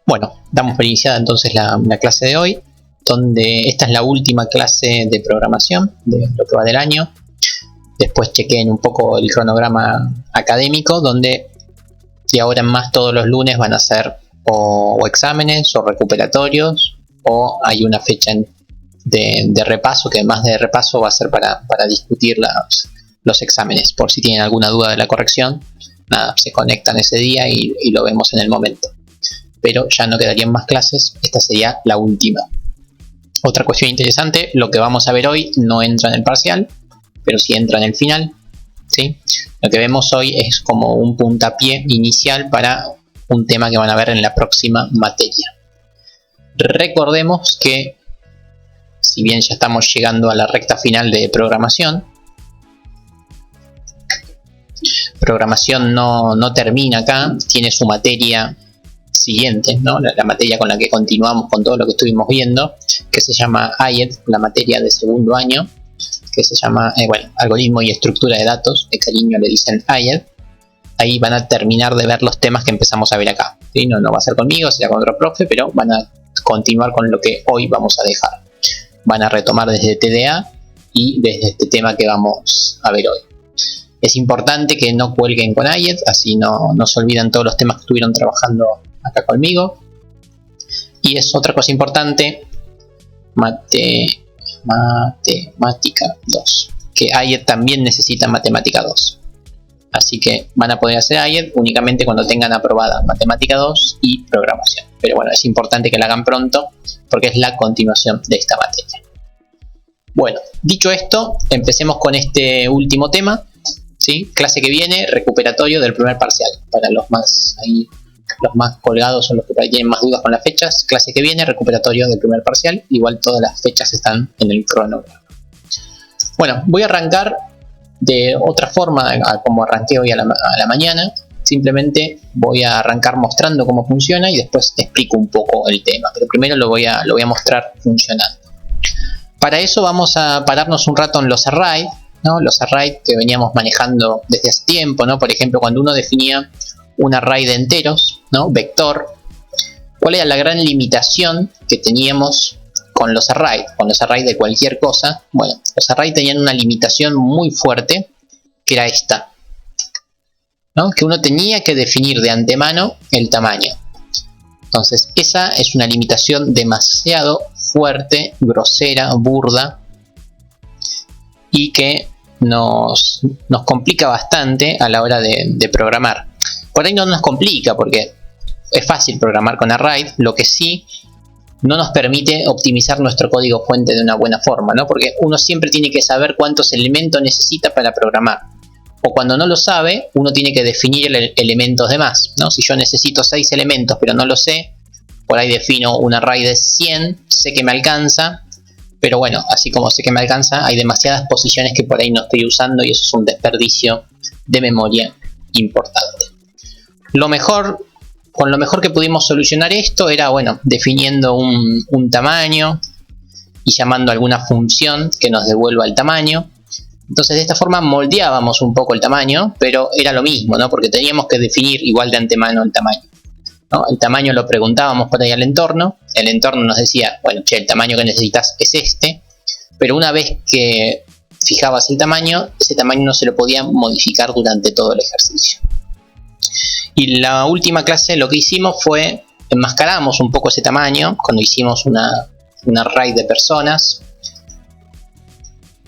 Bueno, damos por iniciada entonces la clase de hoy, donde esta es la última clase de programación de lo que va del año. Después chequeen un poco el cronograma académico, donde de ahora en más todos los lunes van a ser o exámenes o recuperatorios, o hay una fecha de repaso, que más de repaso va a ser para discutir los exámenes. Por si tienen alguna duda de la corrección, nada, se conectan ese día y lo vemos en el momento. Pero ya no quedarían más clases, esta sería la última. Otra cuestión interesante, lo que vamos a ver hoy no entra en el parcial, pero sí entra en el final, ¿sí? Lo que vemos hoy es como un puntapié inicial para un tema que van a ver en la próxima materia. Recordemos que, si bien ya estamos llegando a la recta final de programación no termina acá, tiene su materia siguiente, ¿no? La materia con la que continuamos con todo lo que estuvimos viendo, que se llama IED, la materia de segundo año, que se llama algoritmo y estructura de datos, de cariño le dicen IED. Ahí van a terminar de ver los temas que empezamos a ver acá, ¿sí? No va a ser conmigo, será con otro profe, pero van a continuar con lo que hoy vamos a dejar. Van a retomar desde TDA y desde este tema que vamos a ver hoy. Es importante que no cuelguen con IED, así no se olvidan todos los temas que estuvieron trabajando acá conmigo. Y es otra cosa importante, matemática 2, que IED también necesita matemática 2. Así que van a poder hacer IED únicamente cuando tengan aprobada matemática 2 y programación. Pero bueno, es importante que la hagan pronto porque es la continuación de esta materia. Bueno, dicho esto, empecemos con este último tema, ¿sí? Clase que viene, recuperatorio del primer parcial. Para los más colgados o los que tienen más dudas con las fechas, clase que viene, recuperatorio del primer parcial. Igual todas las fechas están en el cronograma. Bueno, voy a arrancar de otra forma como arranqué hoy a la mañana. Simplemente voy a arrancar mostrando cómo funciona y después explico un poco el tema. Pero primero lo voy a mostrar funcionando. Para eso vamos a pararnos un rato en los arrays, ¿no? Los arrays que veníamos manejando desde hace tiempo, ¿no? Por ejemplo, cuando uno definía un array de enteros, ¿no? Vector, ¿cuál era la gran limitación que teníamos con los arrays? Con los arrays de cualquier cosa. Bueno, los arrays tenían una limitación muy fuerte, que era esta, ¿no? Que uno tenía que definir de antemano el tamaño. Entonces, esa es una limitación demasiado fuerte, grosera, burda, y que nos complica bastante a la hora de programar. Por ahí no nos complica porque es fácil programar con array, lo que sí no nos permite optimizar nuestro código fuente de una buena forma, ¿no? Porque uno siempre tiene que saber cuántos elementos necesita para programar. O cuando no lo sabe, uno tiene que definir elementos de más, ¿no? Si yo necesito 6 elementos pero no lo sé, por ahí defino un array de 100, sé que me alcanza, pero bueno, así como sé que me alcanza, hay demasiadas posiciones que por ahí no estoy usando y eso es un desperdicio de memoria importante. Con lo mejor que pudimos solucionar esto era, bueno, definiendo un tamaño y llamando a alguna función que nos devuelva el tamaño. Entonces de esta forma moldeábamos un poco el tamaño, pero era lo mismo, ¿no? Porque teníamos que definir igual de antemano el tamaño, ¿no? El tamaño lo preguntábamos por ahí al entorno, el entorno nos decía, bueno, che, el tamaño que necesitas es este, pero una vez que fijabas el tamaño, ese tamaño no se lo podía modificar durante todo el ejercicio. Y la última clase lo que hicimos fue enmascaramos un poco ese tamaño cuando hicimos un array de personas.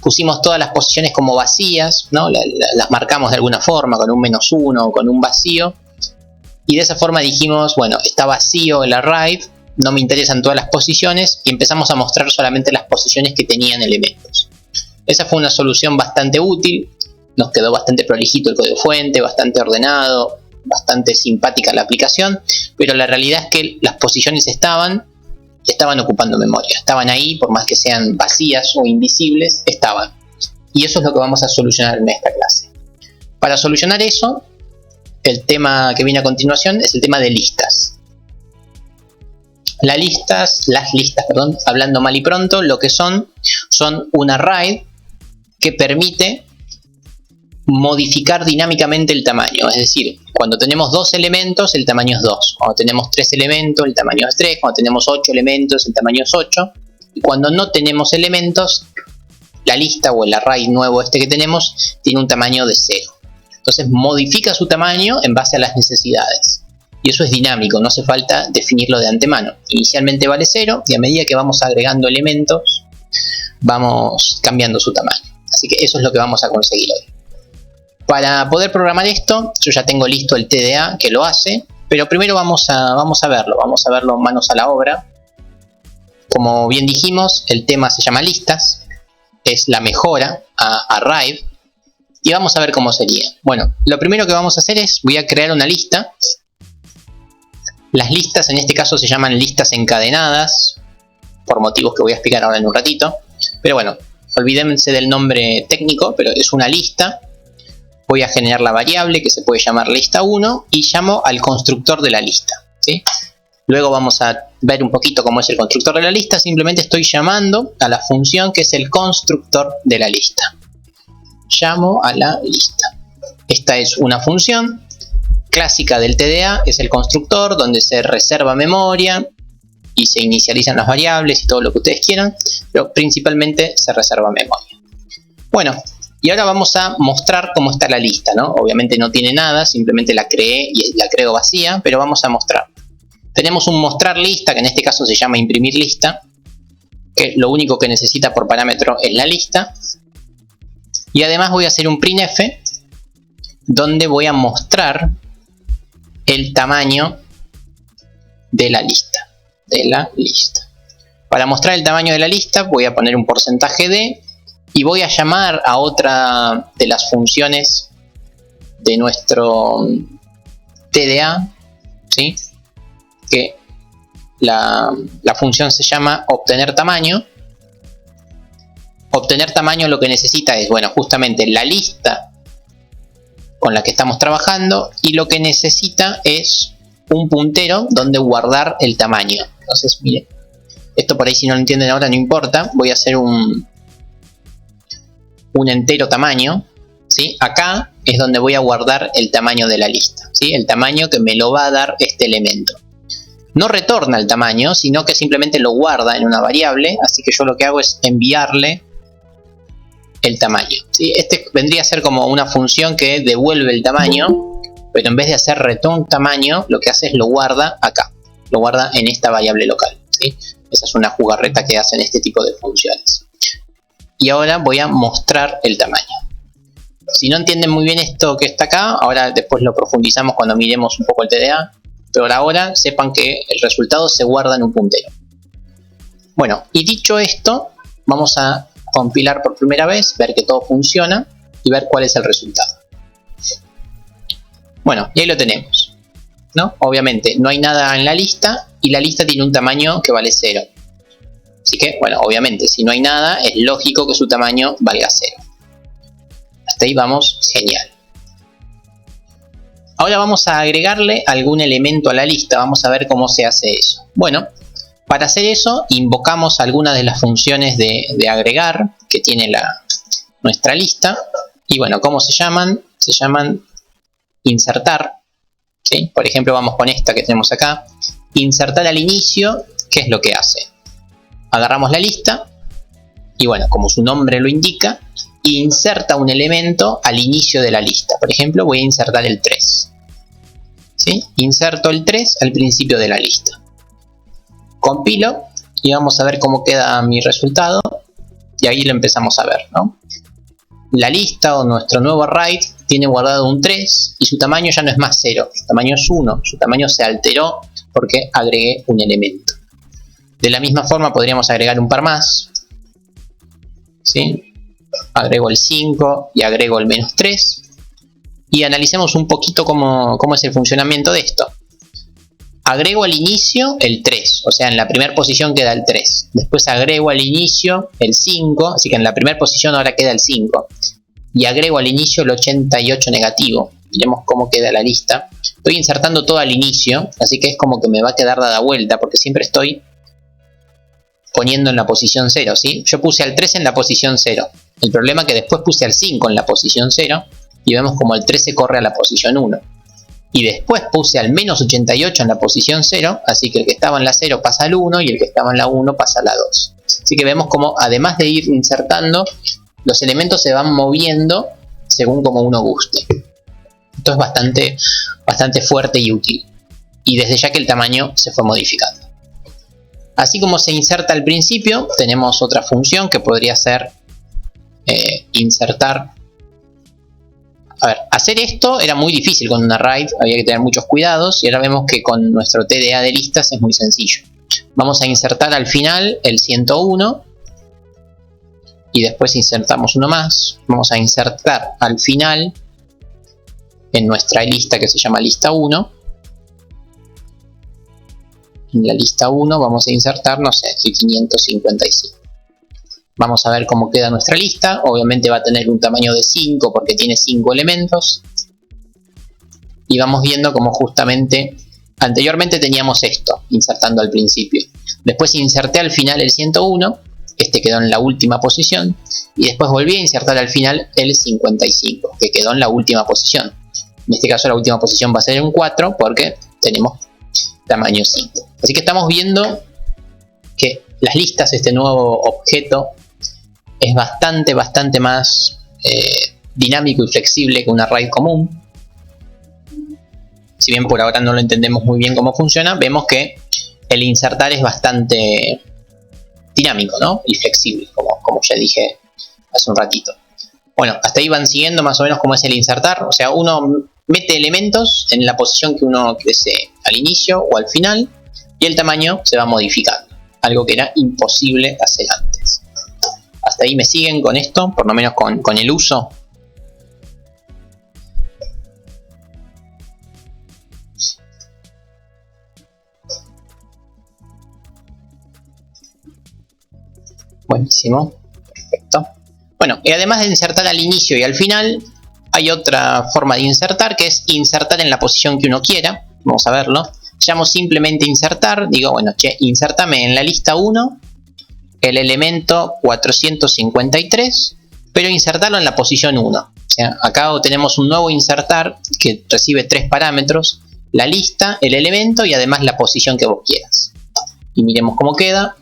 Pusimos todas las posiciones como vacías, ¿no? Las marcamos de alguna forma con un -1 o con un vacío. Y de esa forma dijimos, bueno, está vacío el array, no me interesan todas las posiciones, y empezamos a mostrar solamente las posiciones que tenían elementos. Esa fue una solución bastante útil, nos quedó bastante prolijito el código fuente, bastante ordenado, bastante simpática la aplicación, pero la realidad es que las posiciones estaban ocupando memoria, estaban ahí, por más que sean vacías o invisibles, estaban. Y eso es lo que vamos a solucionar en esta clase. Para solucionar eso, el tema que viene a continuación es el tema de listas. Las listas, hablando mal y pronto, lo que son un array que permite modificar dinámicamente el tamaño. Es decir, cuando tenemos 2 elementos, el tamaño es 2. Cuando tenemos 3 elementos, el tamaño es 3. Cuando tenemos 8 elementos, el tamaño es 8. Y cuando no tenemos elementos, la lista o el array nuevo que tenemos tiene un tamaño de 0. Entonces modifica su tamaño en base a las necesidades. Y eso es dinámico, no hace falta definirlo de antemano. Inicialmente vale 0 y a medida que vamos agregando elementos, vamos cambiando su tamaño. Así que eso es lo que vamos a conseguir hoy. Para poder programar esto, yo ya tengo listo el TDA que lo hace, pero primero vamos a verlo manos a la obra. Como bien dijimos, el tema se llama listas, es la mejora a array, y vamos a ver cómo sería. Bueno, lo primero que vamos a hacer es, voy a crear una lista. Las listas en este caso se llaman listas encadenadas, por motivos que voy a explicar ahora en un ratito. Pero bueno, olvídense del nombre técnico, pero es una lista. Voy a generar la variable que se puede llamar lista 1 y llamo al constructor de la lista, ¿sí? Luego vamos a ver un poquito cómo es el constructor de la lista. Simplemente estoy llamando a la función que es el constructor de la lista. Llamo a la lista. Esta es una función clásica del TDA, es el constructor donde se reserva memoria y se inicializan las variables y todo lo que ustedes quieran, pero principalmente se reserva memoria. Bueno, y ahora vamos a mostrar cómo está la lista, ¿no? Obviamente no tiene nada, simplemente la creé y la creo vacía, pero vamos a mostrar. Tenemos un mostrar lista, que en este caso se llama imprimir lista, que lo único que necesita por parámetro es la lista. Y además voy a hacer un printf, donde voy a mostrar el tamaño de la lista. Para mostrar el tamaño de la lista voy a poner un porcentaje de y voy a llamar a otra de las funciones de nuestro TDA, ¿sí? Que la función se llama obtener tamaño. Obtener tamaño lo que necesita es, bueno, justamente la lista con la que estamos trabajando, y lo que necesita es un puntero donde guardar el tamaño. Entonces, miren, esto por ahí si no lo entienden ahora no importa, voy a hacer un entero tamaño, ¿sí? Acá es donde voy a guardar el tamaño de la lista, ¿sí? El tamaño que me lo va a dar este elemento. No retorna el tamaño, sino que simplemente lo guarda en una variable, así que yo lo que hago es enviarle el tamaño, ¿sí? Este vendría a ser como una función que devuelve el tamaño, pero en vez de hacer return tamaño, lo que hace es lo guarda acá, lo guarda en esta variable local, ¿sí? Esa es una jugarreta que hacen este tipo de funciones. Y ahora voy a mostrar el tamaño. Si no entienden muy bien esto que está acá, ahora después lo profundizamos cuando miremos un poco el TDA, pero ahora sepan que el resultado se guarda en un puntero. Bueno, y dicho esto, vamos a compilar por primera vez, ver que todo funciona y ver cuál es el resultado. Bueno, y ahí lo tenemos, ¿no? Obviamente no hay nada en la lista y la lista tiene un tamaño que vale 0. Así que, bueno, obviamente si no hay nada es lógico que su tamaño valga 0. Hasta ahí vamos, genial. Ahora vamos a agregarle algún elemento a la lista, vamos a ver cómo se hace eso. Bueno, para hacer eso invocamos algunas de las funciones de agregar que tiene nuestra lista. Y bueno, ¿cómo se llaman? Se llaman insertar, ¿sí? Por ejemplo, vamos con esta que tenemos acá. Insertar al inicio, ¿qué es lo que hace? Agarramos la lista y bueno, como su nombre lo indica, inserta un elemento al inicio de la lista. Por ejemplo, voy a insertar el 3. ¿Sí? Inserto el 3 al principio de la lista. Compilo y vamos a ver cómo queda mi resultado. Y ahí lo empezamos a ver, ¿no? La lista o nuestro nuevo array tiene guardado un 3 y su tamaño ya no es más 0. Su tamaño es 1. Su tamaño se alteró porque agregué un elemento. De la misma forma podríamos agregar un par más, ¿sí? Agrego el 5 y agrego el menos 3. Y analicemos un poquito cómo es el funcionamiento de esto. Agrego al inicio el 3, o sea en la primera posición queda el 3. Después agrego al inicio el 5, así que en la primera posición ahora queda el 5. Y agrego al inicio el 88 negativo. Miremos cómo queda la lista. Estoy insertando todo al inicio, así que es como que me va a quedar dada vuelta porque siempre estoy poniendo en la posición 0, ¿sí? Yo puse al 3 en la posición 0. El problema es que después puse al 5 en la posición 0 y vemos como el 13 corre a la posición 1. Y después puse al menos 88 en la posición 0, así que el que estaba en la 0 pasa al 1 y el que estaba en la 1 pasa a la 2. Así que vemos como además de ir insertando, los elementos se van moviendo según como uno guste. Esto es bastante fuerte y útil. Y desde ya que el tamaño se fue modificando. Así como se inserta al principio, tenemos otra función que podría ser insertar. A ver, hacer esto era muy difícil con un array, había que tener muchos cuidados, y ahora vemos que con nuestro TDA de listas es muy sencillo. Vamos a insertar al final el 101 y después insertamos uno más. Vamos a insertar al final en nuestra lista que se llama lista 1. En la lista 1 vamos a insertar, no sé, el 555. Vamos a ver cómo queda nuestra lista. Obviamente va a tener un tamaño de 5 porque tiene 5 elementos. Y vamos viendo cómo justamente anteriormente teníamos esto, insertando al principio. Después inserté al final el 101, este quedó en la última posición. Y después volví a insertar al final el 55, que quedó en la última posición. En este caso la última posición va a ser un 4 porque tenemos tamaño 5. Así que estamos viendo que las listas, este nuevo objeto, es bastante más dinámico y flexible que un array común. Si bien por ahora no lo entendemos muy bien cómo funciona, vemos que el insertar es bastante dinámico, ¿no? Y flexible, como ya dije hace un ratito. Bueno, hasta ahí van siguiendo más o menos cómo es el insertar. O sea, uno mete elementos en la posición que uno desee, al inicio o al final, y el tamaño se va modificando. Algo que era imposible hacer antes. Hasta ahí me siguen con esto, por lo menos con el uso. Buenísimo, perfecto. Bueno, y además de insertar al inicio y al final, hay otra forma de insertar, que es insertar en la posición que uno quiera. Vamos a verlo. Llamo simplemente insertar, digo, bueno, insértame en la lista 1 el elemento 453, pero insertarlo en la posición 1. O sea, acá tenemos un nuevo insertar que recibe 3 parámetros: la lista, el elemento y además la posición que vos quieras. Y miremos cómo queda.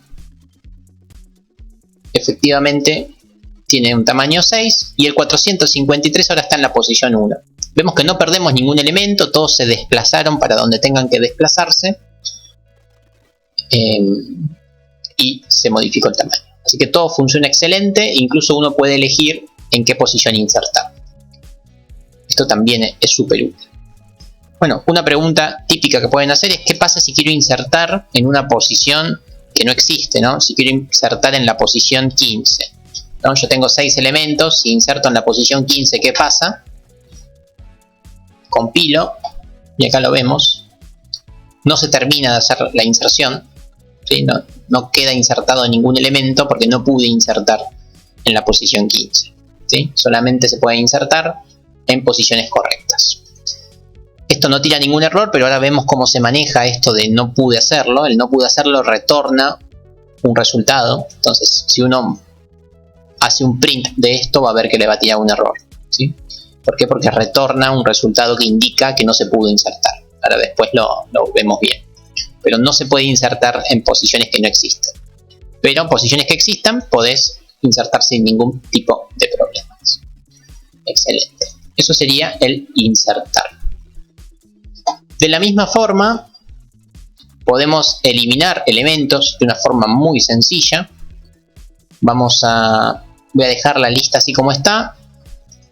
Efectivamente tiene un tamaño 6 y el 453 ahora está en la posición 1. Vemos que no perdemos ningún elemento, todos se desplazaron para donde tengan que desplazarse. Y se modificó el tamaño. Así que todo funciona excelente, incluso uno puede elegir en qué posición insertar. Esto también es súper útil. Bueno, una pregunta típica que pueden hacer es: ¿qué pasa si quiero insertar en una posición que no existe, ¿no? Si quiero insertar en la posición 15, ¿no? Yo tengo 6 elementos, si inserto en la posición 15, ¿qué pasa? Compilo, y acá lo vemos. No se termina de hacer la inserción, ¿sí? No queda insertado ningún elemento porque no pude insertar en la posición 15, ¿sí? Solamente se puede insertar en posiciones correctas. Esto no tira ningún error, pero ahora vemos cómo se maneja esto de no pude hacerlo. El no pude hacerlo retorna un resultado. Entonces, si uno hace un print de esto, va a ver que le va a tirar un error, ¿sí? ¿Por qué? Porque retorna un resultado que indica que no se pudo insertar. Ahora después lo vemos bien. Pero no se puede insertar en posiciones que no existen. Pero en posiciones que existan podés insertar sin ningún tipo de problemas. Excelente. Eso sería el insertar. De la misma forma, podemos eliminar elementos de una forma muy sencilla. Voy a dejar la lista así como está.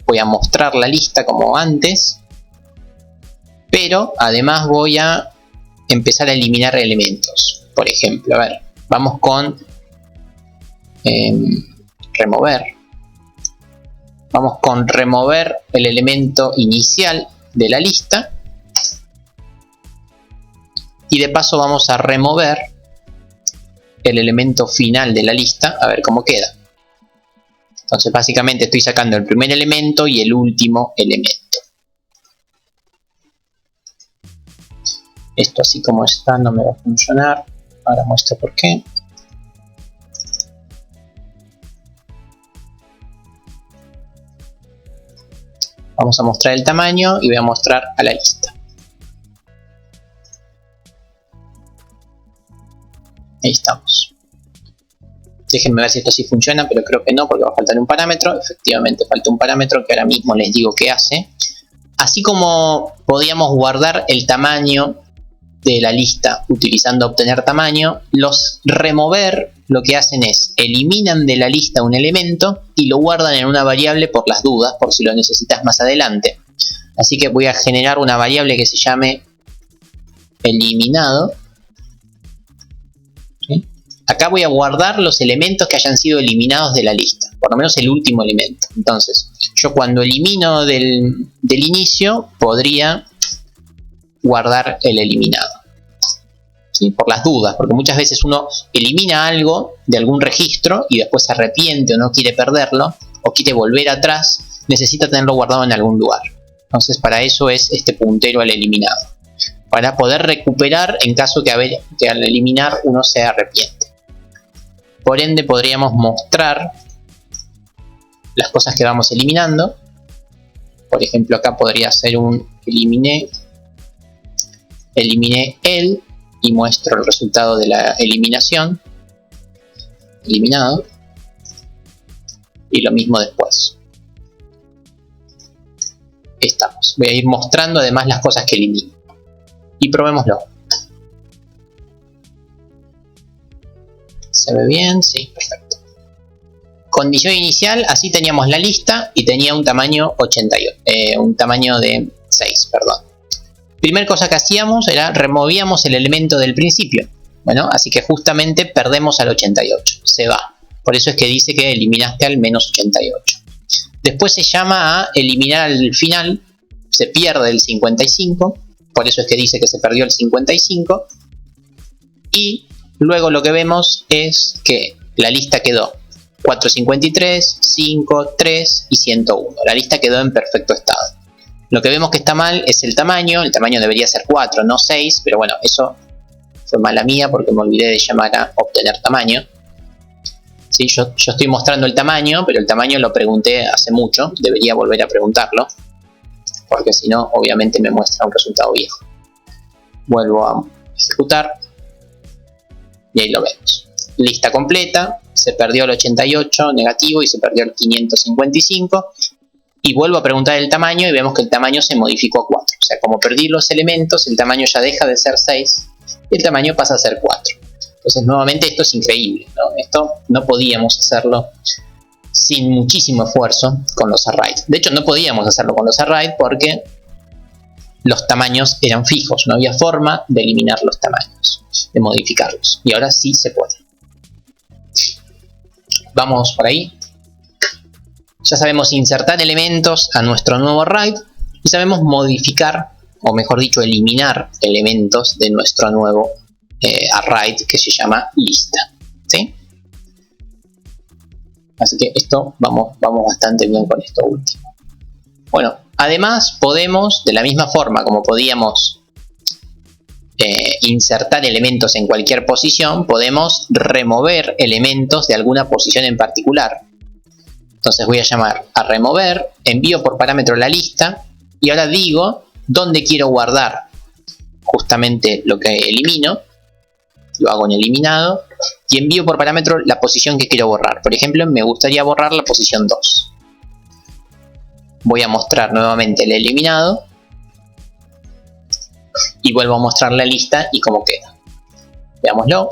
Voy a mostrar la lista como antes. Pero además voy a empezar a eliminar elementos. Por ejemplo, a ver, vamos con remover. Vamos con remover el elemento inicial de la lista. Y de paso vamos a remover el elemento final de la lista, a ver cómo queda. Entonces básicamente estoy sacando el primer elemento y el último elemento. Esto así como está no me va a funcionar. Ahora muestro por qué. Vamos a mostrar el tamaño y voy a mostrar a la lista. Ahí estamos. Déjenme ver si esto sí funciona, pero creo que no, porque va a faltar un parámetro. Efectivamente falta un parámetro que ahora mismo les digo qué hace. Así como podíamos guardar el tamaño de la lista utilizando obtener tamaño, los remover lo que hacen es eliminan de la lista un elemento y lo guardan en una variable por las dudas, por si lo necesitas más adelante. Así que voy a generar una variable que se llame eliminado. ¿Sí? Acá voy a guardar los elementos que hayan sido eliminados de la lista, por lo menos el último elemento. Entonces, yo cuando elimino del inicio podría guardar el eliminado. ¿Sí? Por las dudas, porque muchas veces uno elimina algo de algún registro y después se arrepiente o no quiere perderlo o quiere volver atrás, necesita tenerlo guardado en algún lugar. Entonces para eso es este puntero al eliminado, para poder recuperar en caso que al eliminar uno se arrepiente. Por ende podríamos mostrar las cosas que vamos eliminando. Por ejemplo, acá podría ser un eliminé el y muestro el resultado de la eliminación, eliminado, y lo mismo después. Estamos. Voy a ir mostrando además las cosas que elimino y probémoslo. ¿Se ve bien? Sí, perfecto. Condición inicial, así teníamos la lista y tenía un tamaño 88, un tamaño de 6, perdón. Primera cosa que hacíamos era removíamos el elemento del principio. Bueno, así que justamente perdemos al 88, se va. Por eso es que dice que eliminaste al menos 88. Después se llama a eliminar al final, se pierde el 55, por eso es que dice que se perdió el 55. Y luego lo que vemos es que la lista quedó 453, 5, 3 y 101. La lista quedó en perfecto estado. Lo que vemos que está mal es el tamaño debería ser 4, no 6, pero bueno, eso fue mala mía porque me olvidé de llamar a obtener tamaño. ¿Sí? Yo estoy mostrando el tamaño, pero el tamaño lo pregunté hace mucho, debería volver a preguntarlo, porque si no, obviamente me muestra un resultado viejo. Vuelvo a ejecutar y ahí lo vemos. Lista completa, se perdió el 88 negativo y se perdió el 555. Y vuelvo a preguntar el tamaño y vemos que el tamaño se modificó a 4. O sea, como perdí los elementos, el tamaño ya deja de ser 6 y el tamaño pasa a ser 4. Entonces, nuevamente, esto es increíble, ¿no? Esto no podíamos hacerlo sin muchísimo esfuerzo con los arrays. De hecho, no podíamos hacerlo con los arrays porque los tamaños eran fijos. No había forma de eliminar los tamaños, de modificarlos. Y ahora sí se puede. Vamos por ahí. Ya sabemos insertar elementos a nuestro nuevo array y sabemos modificar, o mejor dicho, eliminar elementos de nuestro nuevo array que se llama lista. ¿Sí? Así que esto vamos bastante bien con esto último. Bueno, además podemos, de la misma forma como podíamos insertar elementos en cualquier posición, podemos remover elementos de alguna posición en particular. Entonces voy a llamar a remover, envío por parámetro la lista y ahora digo dónde quiero guardar justamente lo que elimino. Lo hago en eliminado y envío por parámetro la posición que quiero borrar. Por ejemplo, me gustaría borrar la posición 2. Voy a mostrar nuevamente el eliminado y vuelvo a mostrar la lista y cómo queda. Veámoslo.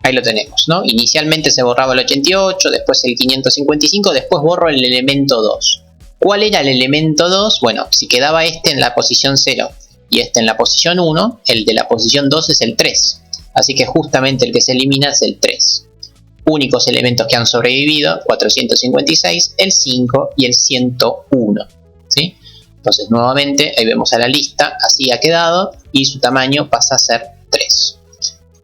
Ahí lo tenemos, ¿no? Inicialmente se borraba el 88, después el 555, después borro el elemento 2. ¿Cuál era el elemento 2? Bueno, si quedaba este en la posición 0 y este en la posición 1, el de la posición 2 es el 3. Así que justamente el que se elimina es el 3. Únicos elementos que han sobrevivido, 456, el 5 y el 101. ¿Sí? Entonces nuevamente ahí vemos a la lista, así ha quedado y su tamaño pasa a ser 3.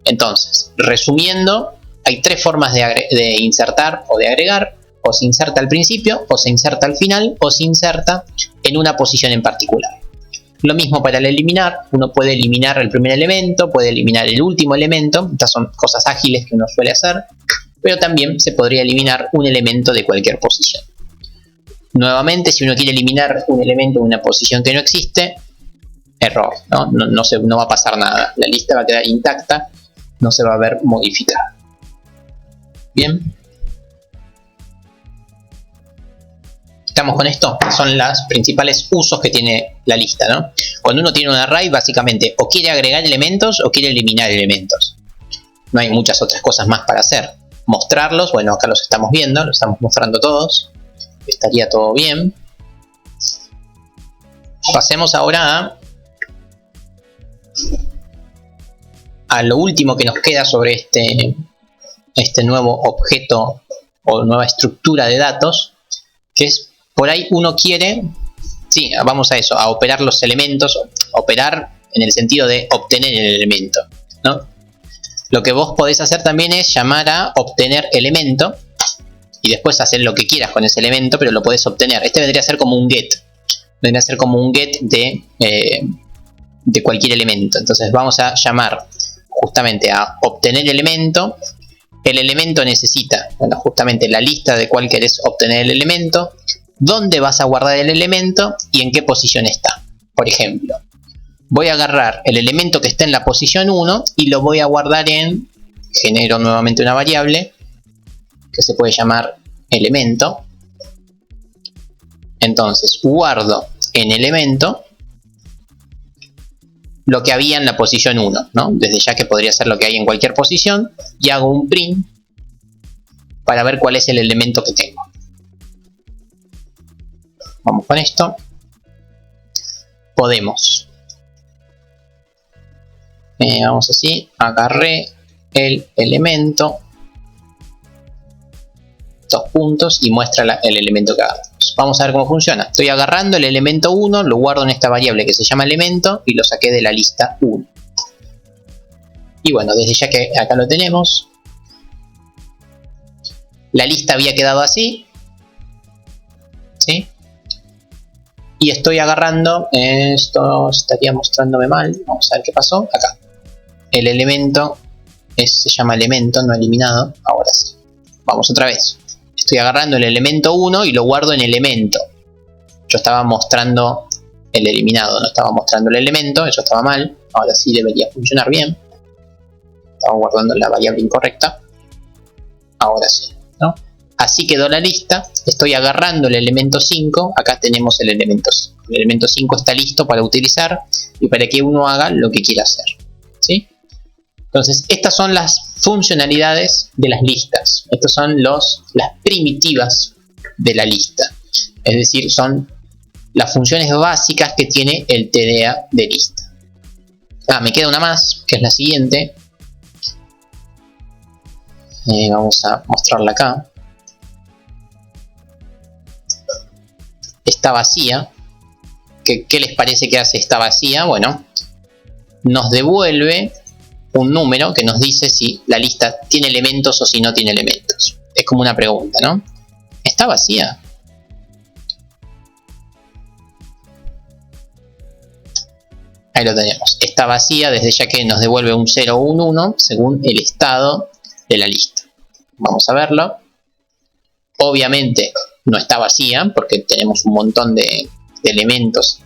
Entonces, resumiendo, hay tres formas de insertar o de agregar. O se inserta al principio, o se inserta al final, o se inserta en una posición en particular. Lo mismo para el eliminar. Uno puede eliminar el primer elemento, puede eliminar el último elemento. Estas son cosas ágiles que uno suele hacer. pero también se podría eliminar un elemento de cualquier posición. Nuevamente, si uno quiere eliminar un elemento de una posición que no existe, error, no va a pasar nada. La lista va a quedar intacta, no se va a ver modificada. Bien. ¿Estamos con esto? Son los principales usos que tiene la lista, ¿no? Cuando uno tiene un array, básicamente o quiere agregar elementos o quiere eliminar elementos. No hay muchas otras cosas más para hacer. Mostrarlos, bueno, acá los estamos viendo, los estamos mostrando todos. Estaría todo bien. Pasemos ahora a lo último que nos queda sobre este nuevo objeto o nueva estructura de datos, que es, por ahí uno quiere, sí, vamos a eso, a operar los elementos, operar en el sentido de obtener el elemento, ¿no? Lo que vos podés hacer también es llamar a obtener elemento y después hacer lo que quieras con ese elemento, pero lo podés obtener. Este vendría a ser como un get, vendría a ser como un get de cualquier elemento. Entonces vamos a llamar justamente a obtener elemento. El elemento necesita, bueno, justamente la lista de cuál querés obtener el elemento, dónde vas a guardar el elemento y en qué posición está. Por ejemplo, voy a agarrar el elemento que está en la posición 1 y lo voy a guardar genero nuevamente una variable que se puede llamar elemento. Entonces guardo en elemento lo que había en la posición 1, ¿no? Desde ya que podría ser lo que hay en cualquier posición, y hago un print para ver cuál es el elemento que tengo. Vamos con esto. Podemos. Vamos así, agarré el elemento, dos puntos, y muestra el elemento que agarramos. Vamos a ver cómo funciona. Estoy agarrando el elemento 1, lo guardo en esta variable que se llama elemento y lo saqué de la lista 1. Y bueno, desde ya que acá lo tenemos, la lista había quedado así, ¿sí? Y estoy agarrando, esto estaría mostrándome mal, vamos a ver qué pasó, acá. El elemento se llama elemento, no eliminado, ahora sí. Vamos otra vez. Estoy agarrando el elemento 1 y lo guardo en elemento. Yo estaba mostrando el eliminado, no estaba mostrando el elemento, eso estaba mal. Ahora sí debería funcionar bien. Estaba guardando la variable incorrecta. Ahora sí, ¿no? Así quedó la lista. Estoy agarrando el elemento 5. Acá tenemos el elemento 5. El elemento 5 está listo para utilizar y para que uno haga lo que quiera hacer, ¿sí? Entonces, estas son las funcionalidades de las listas. Estas son las primitivas de la lista. Es decir, son las funciones básicas que tiene el TDA de lista. Me queda una más, que es la siguiente. Vamos a mostrarla acá. Está vacía. ¿Qué les parece que hace esta vacía? Bueno, nos devuelve un número que nos dice si la lista tiene elementos o si no tiene elementos. Es como una pregunta, ¿no? Está vacía. Ahí lo tenemos. Está vacía desde ya que nos devuelve un 0 o un 1 según el estado de la lista. Vamos a verlo. Obviamente no está vacía porque tenemos un montón de elementos.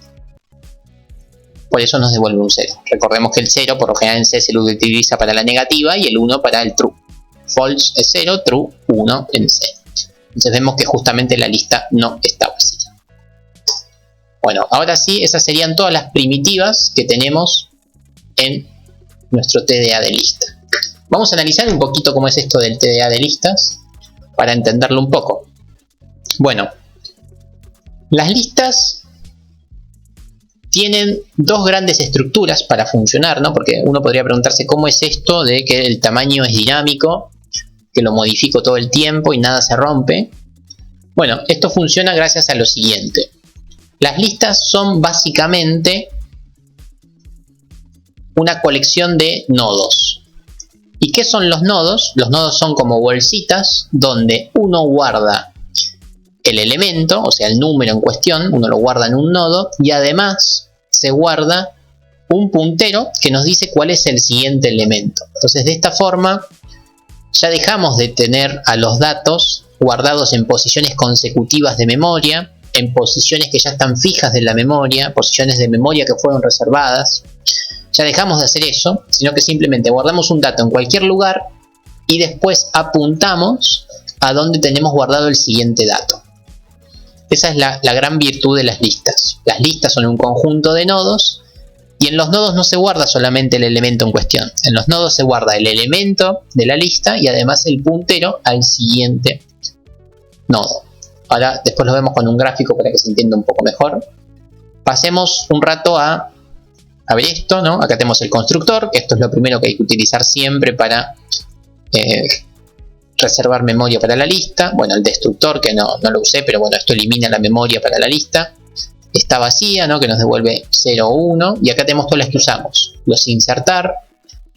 Por eso nos devuelve un 0. Recordemos que el 0 por lo general en C se lo utiliza para la negativa y el 1 para el true. False es 0, true 1 en C. Entonces vemos que justamente la lista no está vacía. Bueno, ahora sí, esas serían todas las primitivas que tenemos en nuestro TDA de lista. Vamos a analizar un poquito cómo es esto del TDA de listas para entenderlo un poco. Bueno, las listas tienen dos grandes estructuras para funcionar, ¿no? Porque uno podría preguntarse cómo es esto de que el tamaño es dinámico, que lo modifico todo el tiempo y nada se rompe. Bueno, esto funciona gracias a lo siguiente. Las listas son básicamente una colección de nodos. ¿Y qué son los nodos? Los nodos son como bolsitas donde uno guarda el elemento, o sea el número en cuestión, uno lo guarda en un nodo y además se guarda un puntero que nos dice cuál es el siguiente elemento. Entonces de esta forma Ya dejamos de tener a los datos guardados en posiciones consecutivas de memoria, en posiciones que ya están fijas de la memoria, posiciones de memoria que fueron reservadas. Ya dejamos de hacer eso, sino que simplemente guardamos un dato en cualquier lugar y después apuntamos a donde tenemos guardado el siguiente dato. Esa es la gran virtud de las listas. Las listas son un conjunto de nodos y en los nodos no se guarda solamente el elemento en cuestión. En los nodos se guarda el elemento de la lista y además el puntero al siguiente nodo. Ahora después lo vemos con un gráfico para que se entienda un poco mejor. Pasemos un rato a ver esto, ¿no? Acá tenemos el constructor, que esto es lo primero que hay que utilizar siempre para reservar memoria para la lista. Bueno, el destructor, que no lo usé, pero bueno, esto elimina la memoria para la lista. Esta vacía, ¿no? Que nos devuelve 0 o 1. Y acá tenemos todas las que usamos. Los insertar,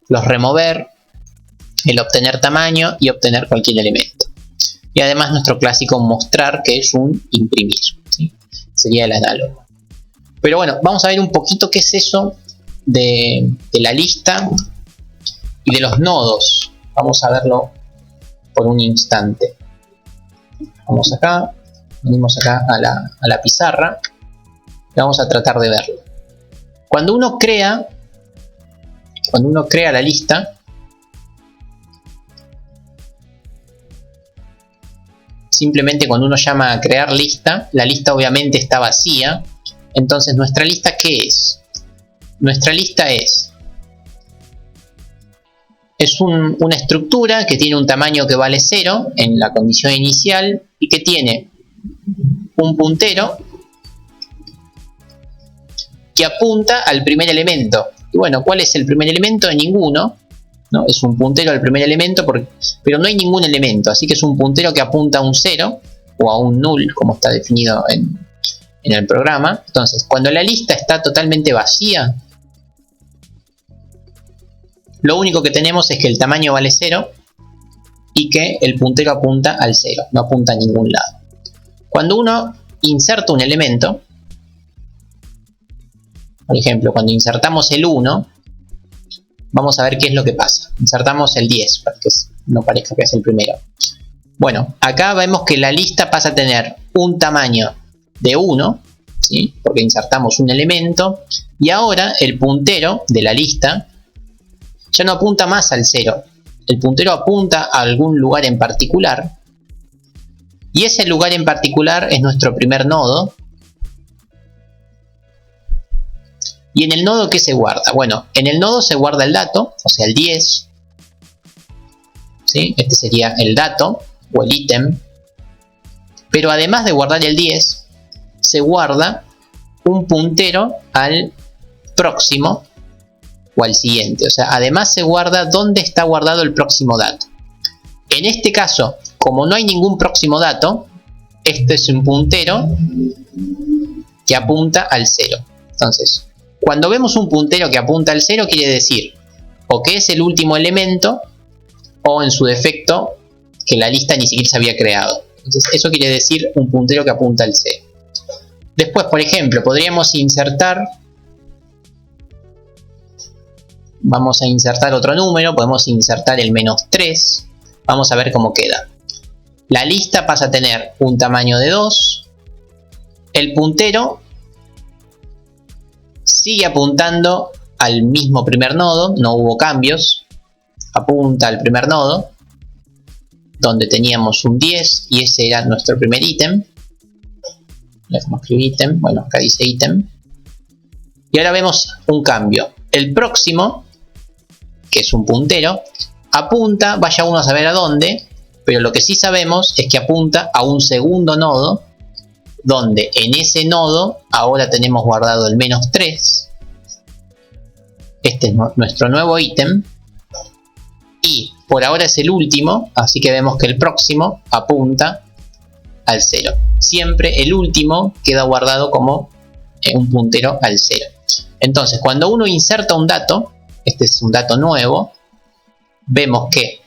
los remover, el obtener tamaño y obtener cualquier elemento. Y además nuestro clásico mostrar, que es un imprimir, ¿sí? Sería el análogo. Pero bueno, vamos a ver un poquito qué es eso de la lista y de los nodos. Vamos a verlo por un instante. Vamos acá, venimos acá a la pizarra y vamos a tratar de verlo. Cuando uno crea la lista, simplemente cuando uno llama a crear lista, la lista obviamente está vacía. Entonces, ¿nuestra lista qué es? Nuestra lista es una estructura que tiene un tamaño que vale 0 en la condición inicial y que tiene un puntero que apunta al primer elemento. Y bueno, ¿cuál es el primer elemento? Ninguno, ¿no? Es un puntero al primer elemento, pero no hay ningún elemento, así que es un puntero que apunta a un 0 o a un null, como está definido en el programa. Entonces, cuando la lista está totalmente vacía, lo único que tenemos es que el tamaño vale 0 y que el puntero apunta al 0, no apunta a ningún lado. Cuando uno inserta un elemento, por ejemplo, cuando insertamos el 1, vamos a ver qué es lo que pasa. Insertamos el 10, para que no parezca que es el primero. Bueno, acá vemos que la lista pasa a tener un tamaño de 1, ¿sí? Porque insertamos un elemento, y ahora el puntero de la lista ya no apunta más al 0. El puntero apunta a algún lugar en particular, y ese lugar en particular es nuestro primer nodo. ¿Y en el nodo qué se guarda? Bueno, en el nodo se guarda el dato, o sea el 10, ¿sí? Este sería el dato o el ítem. Pero además de guardar el 10, se guarda un puntero al próximo o al siguiente. O sea, además se guarda dónde está guardado el próximo dato. En este caso, como no hay ningún próximo dato, este es un puntero que apunta al 0. Entonces, cuando vemos un puntero que apunta al 0, quiere decir o que es el último elemento, o en su defecto, que la lista ni siquiera se había creado. Entonces, eso quiere decir un puntero que apunta al 0. Después, por ejemplo, podríamos insertar. Vamos a insertar otro número, podemos insertar el -3. Vamos a ver cómo queda. La lista pasa a tener un tamaño de 2. El puntero sigue apuntando al mismo primer nodo, no hubo cambios. Apunta al primer nodo, donde teníamos un 10 y ese era nuestro primer ítem. Déjame escribir ítem, bueno, acá dice ítem. Y ahora vemos un cambio. El próximo, que es un puntero, apunta, vaya uno a saber a dónde, pero lo que sí sabemos es que apunta a un segundo nodo, donde en ese nodo ahora tenemos guardado el -3. Este es nuestro nuevo ítem. Y por ahora es el último, así que vemos que el próximo apunta al 0. Siempre el último queda guardado como un puntero al 0. Entonces, cuando uno inserta un dato, este es un dato nuevo, vemos que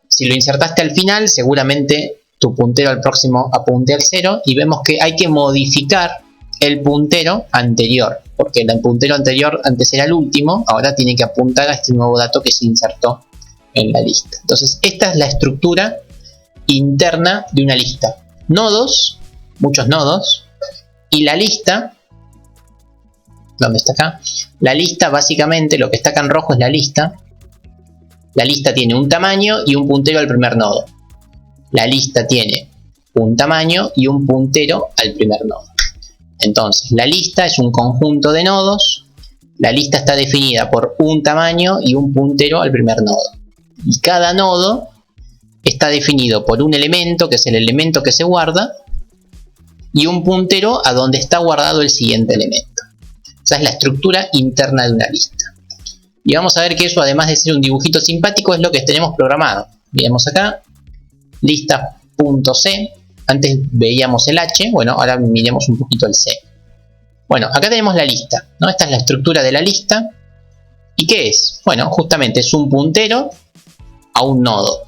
si lo insertaste al final, seguramente tu puntero al próximo apunte al 0, y vemos que hay que modificar el puntero anterior, porque el puntero anterior antes era el último, ahora tiene que apuntar a este nuevo dato que se insertó en la lista. Entonces esta es la estructura interna de una lista. Nodos, muchos nodos, y la lista, ¿dónde está acá? La lista, básicamente, lo que está acá en rojo es la lista. La lista tiene un tamaño y un puntero al primer nodo. La lista tiene un tamaño y un puntero al primer nodo. Entonces, la lista es un conjunto de nodos. La lista está definida por un tamaño y un puntero al primer nodo. Y cada nodo está definido por un elemento, que es el elemento que se guarda, y un puntero a donde está guardado el siguiente elemento. Esa es la estructura interna de una lista. Y vamos a ver que eso, además de ser un dibujito simpático, es lo que tenemos programado. Miremos acá, lista.c. Antes veíamos el H, bueno, ahora miremos un poquito el C. Bueno, acá tenemos la lista, ¿no? Esta es la estructura de la lista. ¿Y qué es? Bueno, justamente es un puntero a un nodo.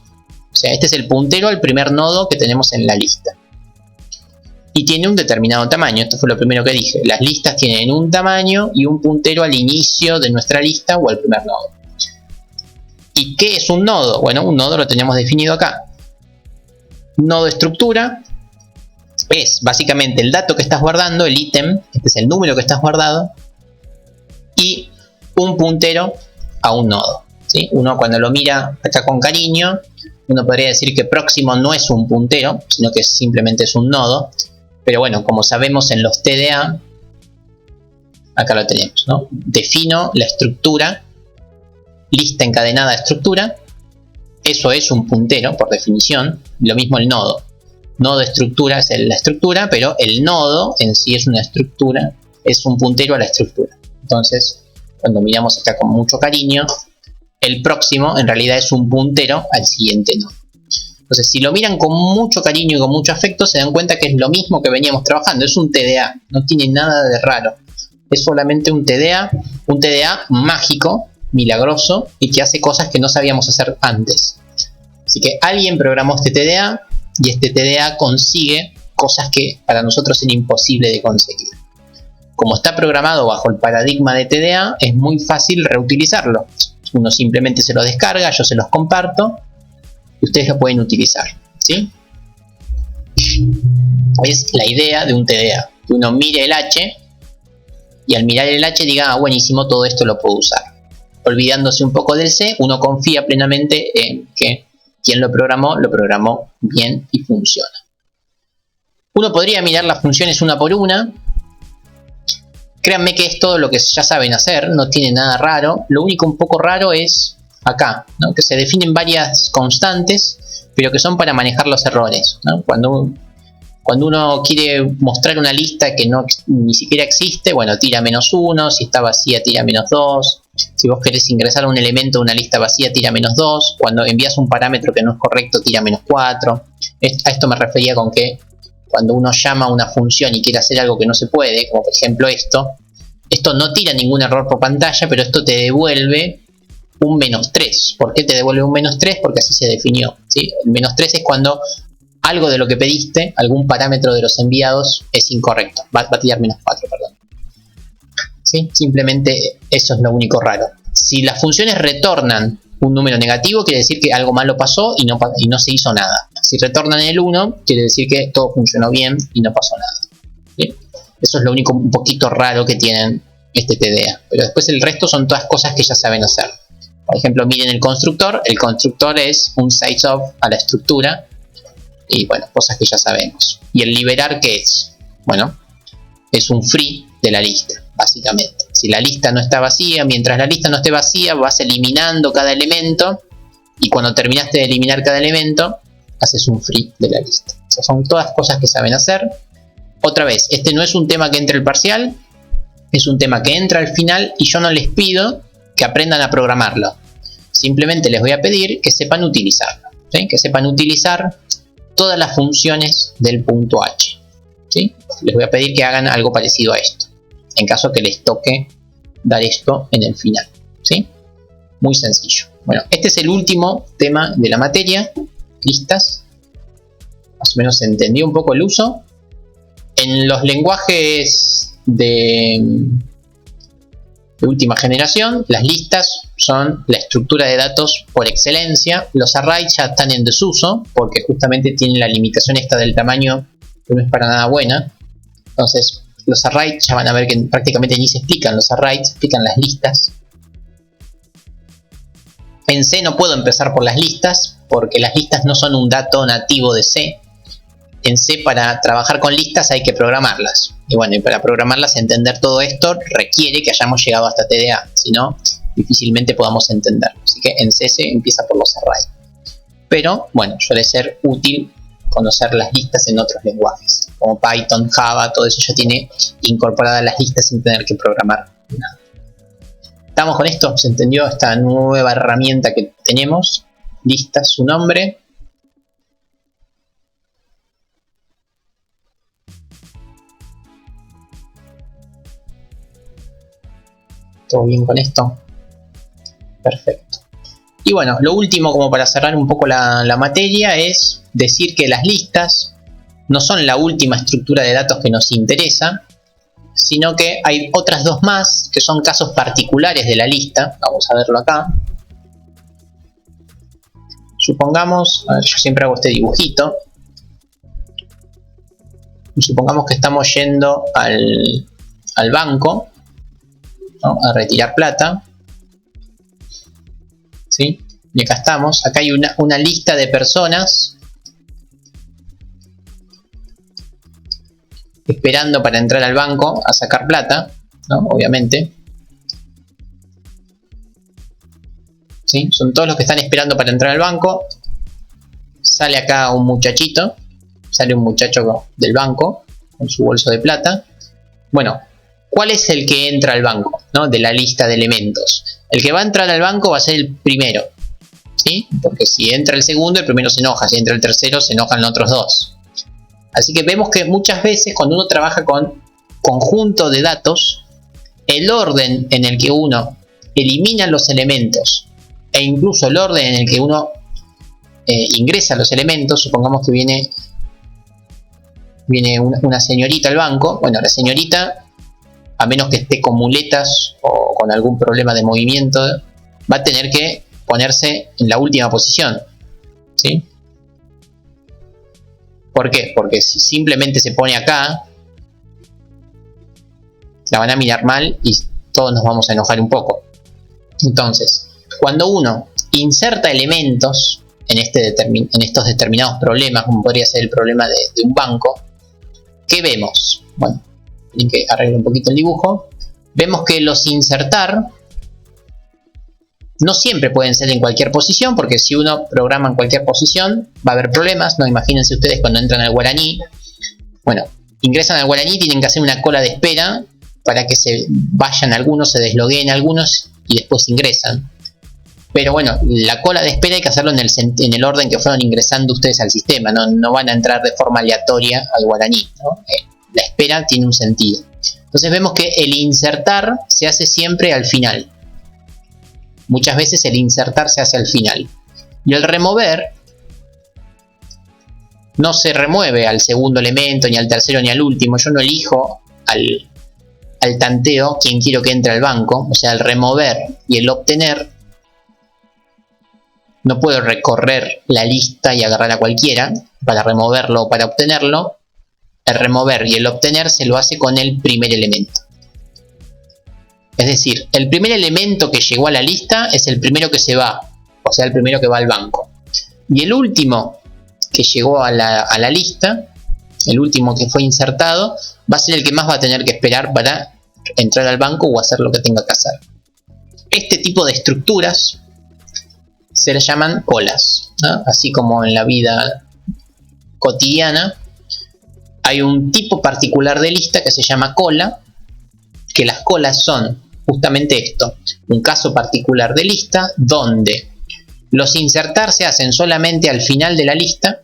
O sea, este es el puntero al primer nodo que tenemos en la lista. Y tiene un determinado tamaño, esto fue lo primero que dije. Las listas tienen un tamaño y un puntero al inicio de nuestra lista o al primer nodo. ¿Y qué es un nodo? Bueno, un nodo lo tenemos definido acá. Nodo estructura es básicamente el dato que estás guardando, el ítem, este es el número que estás guardado, y un puntero a un nodo, ¿sí? Uno cuando lo mira acá con cariño, uno podría decir que próximo no es un puntero, sino que simplemente es un nodo. Pero bueno, como sabemos en los TDA, acá lo tenemos, ¿no? Defino la estructura, lista encadenada estructura, eso es un puntero por definición, lo mismo el nodo. Nodo estructura es la estructura, pero el nodo en sí es una estructura, es un puntero a la estructura. Entonces, cuando miramos acá con mucho cariño, el próximo en realidad es un puntero al siguiente nodo. Entonces, si lo miran con mucho cariño y con mucho afecto, se dan cuenta que es lo mismo que veníamos trabajando. Es un TDA, no tiene nada de raro. Es solamente un TDA mágico, milagroso, y que hace cosas que no sabíamos hacer antes. Así que alguien programó este TDA, y este TDA consigue cosas que para nosotros era imposible de conseguir. Como está programado bajo el paradigma de TDA, es muy fácil reutilizarlo. Uno simplemente se lo descarga, yo se los comparto, y ustedes lo pueden utilizar, ¿sí? Es la idea de un TDA, que uno mire el H y al mirar el H diga, ah, buenísimo, todo esto lo puedo usar. Olvidándose un poco del C, uno confía plenamente en que quien lo programó bien y funciona. Uno podría mirar las funciones una por una. Créanme que es todo lo que ya saben hacer, no tiene nada raro. Lo único un poco raro es acá, ¿no? Que se definen varias constantes, pero que son para manejar los errores, ¿no? Cuando uno quiere mostrar una lista que ni siquiera existe, bueno, tira -1, si está vacía tira -2, si vos querés ingresar un elemento de una lista vacía tira -2, cuando envías un parámetro que no es correcto tira -4. A esto me refería con que cuando uno llama a una función y quiere hacer algo que no se puede, como por ejemplo esto no tira ningún error por pantalla, pero esto te devuelve un -3. ¿Por qué te devuelve un -3? Porque así se definió, ¿sí? El -3 es cuando algo de lo que pediste, algún parámetro de los enviados es incorrecto. Va a tirar -4, perdón. ¿Sí? Simplemente eso es lo único raro. Si las funciones retornan un número negativo, quiere decir que algo malo pasó y no se hizo nada. Si retornan el 1, quiere decir que todo funcionó bien y no pasó nada. ¿Sí? Eso es lo único un poquito raro que tienen este TDA. Pero después el resto son todas cosas que ya saben hacer. Por ejemplo, miren el constructor. El constructor es un sizeOf a la estructura. Y bueno, cosas que ya sabemos. ¿Y el liberar qué es? Bueno, es un free de la lista, básicamente. Si la lista no está vacía, mientras la lista no esté vacía, vas eliminando cada elemento. Y cuando terminaste de eliminar cada elemento, haces un free de la lista. O sea, son todas cosas que saben hacer. Otra vez, este no es un tema que entre el parcial. Es un tema que entra al final y yo no les pido que aprendan a programarlo. Simplemente les voy a pedir que sepan utilizarlo, ¿sí? Que sepan utilizar todas las funciones del punto H, ¿sí? Les voy a pedir que hagan algo parecido a esto, en caso que les toque dar esto en el final, ¿sí? Muy sencillo. Bueno, este es el último tema de la materia, listas. Más o menos se entendió un poco el uso. En los lenguajes de última generación, las listas son la estructura de datos por excelencia. Los arrays ya están en desuso porque justamente tienen la limitación esta del tamaño, que no es para nada buena. Entonces los arrays ya van a ver que prácticamente ni se explican los arrays, se explican las listas. En C no puedo empezar por las listas porque las listas no son un dato nativo de C. En C, para trabajar con listas hay que programarlas. Y bueno, y para programarlas, entender todo esto requiere que hayamos llegado hasta TDA. Si no, difícilmente podamos entenderlo. Así que en C se empieza por los arrays. Pero bueno, suele ser útil conocer las listas en otros lenguajes. Como Python, Java, todo eso ya tiene incorporadas las listas sin tener que programar nada. ¿Estamos con esto? ¿Se entendió esta nueva herramienta que tenemos? Listas, su nombre. ¿Todo bien con esto? Perfecto. Y bueno, lo último, como para cerrar un poco la materia, es decir que las listas no son la última estructura de datos que nos interesa, sino que hay otras dos más que son casos particulares de la lista. Vamos a verlo acá. Supongamos, a ver, yo siempre hago este dibujito. Supongamos que estamos yendo al banco, ¿no?, a retirar plata. ¿Sí? Y acá estamos. Acá hay una lista de personas esperando para entrar al banco a sacar plata, ¿no? Obviamente. ¿Sí? Son todos los que están esperando para entrar al banco. Sale acá un muchachito. Sale un muchacho del banco con su bolso de plata. Bueno, ¿cuál es el que entra al banco, ¿no?, de la lista de elementos? El que va a entrar al banco va a ser el primero, ¿sí? Porque si entra el segundo, el primero se enoja. Si entra el tercero, se enojan los otros dos. Así que vemos que muchas veces cuando uno trabaja con conjunto de datos, el orden en el que uno elimina los elementos e incluso el orden en el que uno ingresa los elementos, supongamos que viene una señorita al banco. Bueno, la señorita, a menos que esté con muletas o con algún problema de movimiento, va a tener que ponerse en la última posición, ¿sí? ¿Por qué? Porque si simplemente se pone acá, la van a mirar mal y todos nos vamos a enojar un poco. Entonces, cuando uno inserta elementos en estos determinados problemas, como podría ser el problema de un banco, ¿qué vemos? Bueno, tienen que arreglar un poquito el dibujo. Vemos que los insertar no siempre pueden ser en cualquier posición, porque si uno programa en cualquier posición va a haber problemas, ¿no? Imagínense ustedes cuando entran al guaraní. Bueno, ingresan al guaraní, tienen que hacer una cola de espera para que se vayan algunos, se deslogueen algunos y después ingresan. Pero bueno, la cola de espera hay que hacerlo en el orden que fueron ingresando ustedes al sistema, no van a entrar de forma aleatoria al guaraní, ¿no? La espera tiene un sentido. Entonces vemos que el insertar se hace siempre al final. Muchas veces el insertar se hace al final. Y el remover no se remueve al segundo elemento, ni al tercero, ni al último. Yo no elijo al tanteo quién quiero que entre al banco. O sea, el remover y el obtener, no puedo recorrer la lista y agarrar a cualquiera para removerlo o para obtenerlo. El remover y el obtener se lo hace con el primer elemento. Es decir, el primer elemento que llegó a la lista es el primero que se va, o sea, el primero que va al banco. Y el último que llegó a la lista, el último que fue insertado, va a ser el que más va a tener que esperar para entrar al banco o hacer lo que tenga que hacer. Este tipo de estructuras se les llaman colas, ¿no? Así como en la vida cotidiana hay un tipo particular de lista que se llama cola, que las colas son justamente esto, un caso particular de lista donde los insertar se hacen solamente al final de la lista